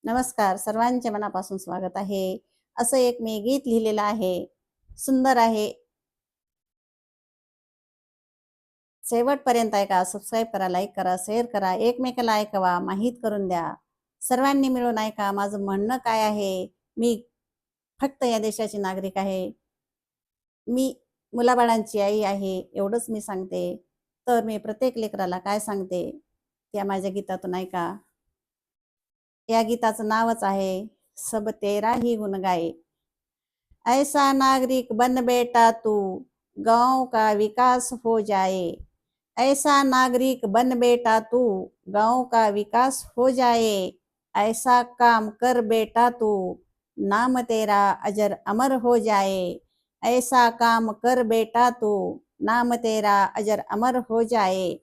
नमस्कार, सर्वांचे मनापासून स्वागत आहे. असं एक मी गीत लिहिलेलं आहे. सुंदर आहे. शेवटपर्यंत ऐका, सबस्क्राईब करा, लाईक करा, शेअर करा, एकमेकाला ऐकवा, माहीत करून द्या. सर्वांनी मिळून ऐका. माझं म्हणणं काय आहे, मी फक्त या देशाची नागरिक आहे. मी मुलाबाळांची आई आहे, एवढंच मी सांगते. तर मी प्रत्येक लेकराला काय सांगते, त्या माझ्या गीतातून ऐका. या गीताचं नावच आहे, सब तेरा ही गुण गाए. ऐसा नागरिक बन बेटा तू, गांव का विकास हो जाए. ऐसा नागरिक बन बेटा तू, गांव का विकास हो जाए. ऐसा काम कर बेटा तू, नाम तेरा अजर अमर हो जाए. ऐसा काम कर बेटा तू, नाम तेरा अजर अमर हो जाए.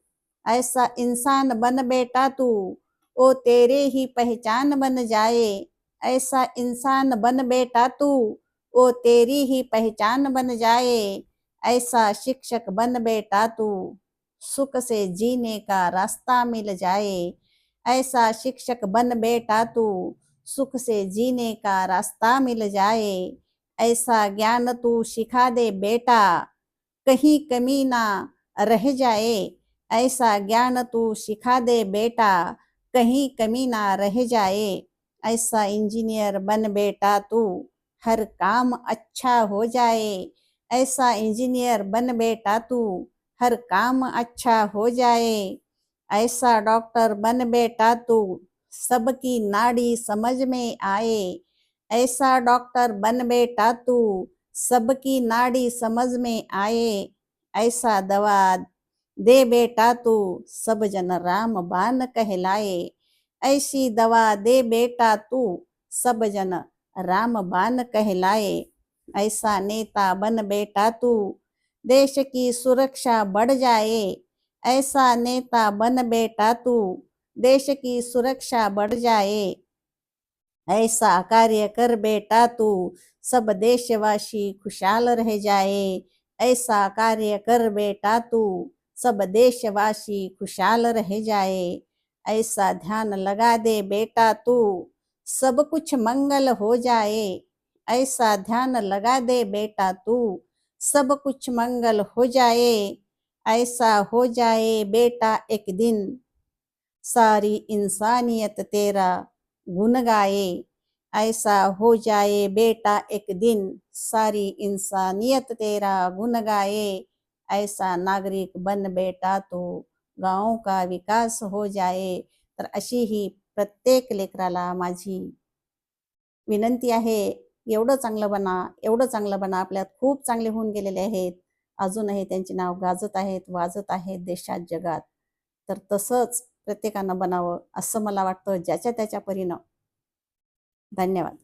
ऐसा इंसान बन बेटा तू, ओ तेरे ही पहचान बन जाए. ऐसा इंसान बन बेटा तू, ओ तेरी ही पहचान बन जाए. ऐसा शिक्षक बन बेटा तू, सुख से जीने का रास्ता मिल जाए. ऐसा शिक्षक बन बेटा तू, सुख से जीने का रास्ता मिल जाए. ऐसा ज्ञान तू सिखा दे बेटा, कहीं कमी ना रह जाए. ऐसा ज्ञान तू सिखा दे बेटा, कहीं कमी ना रह जाए. ऐसा इंजीनियर बन बेटा तू, हर काम अच्छा हो जाए. ऐसा इंजीनियर बन बेटा तू, हर काम अच्छा हो जाए. ऐसा डॉक्टर बन बेटा तू, सबकी नाड़ी समझ में आए. ऐसा डॉक्टर बन बेटा तू, सबकी नाड़ी समझ में आए. ऐसा दवा दे बेटा तू, सब जन राम बान कहलाए. ऐसी दवा दे बेटा तू, सब जन राम बान कहलाए. ऐसा नेता बन बेटा तू, देश की सुरक्षा बढ़ जाए. ऐसा नेता बन बेटा तू, देश की सुरक्षा बढ़ जाए. ऐसा कार्य कर बेटा तू, सब देशवासी खुशहाल रह जाए. ऐसा कार्य कर बेटा तू, सब देशवासी खुशहाल रह जाए. ऐसा ध्यान लगा दे बेटा तू, सब कुछ मंगल हो जाए. ऐसा ध्यान लगा दे बेटा तू, सब कुछ मंगल हो जाए. ऐसा हो जाए बेटा एक दिन, सारी इंसानियत तेरा गुन गाए. ऐसा हो जाए बेटा एक दिन, सारी इंसानियत तेरा गुन गाए. ऐसा नागरिक बन बेटा तो, गाँव का विकास हो जाए. तर अशी ही प्रत्येक लेकराला माझी विनंती आहे. एवढं चांगलं बना, एवढं चांगलं बना. आपल्यात खूप चांगले होऊन गेलेले आहेत, अजूनही त्यांचे नाव गाजत आहेत, वाजत आहेत देशात, जगात. तर तसंच प्रत्येकानं बनावं असं मला वाटतं, ज्याच्या त्याच्या परीनं. धन्यवाद.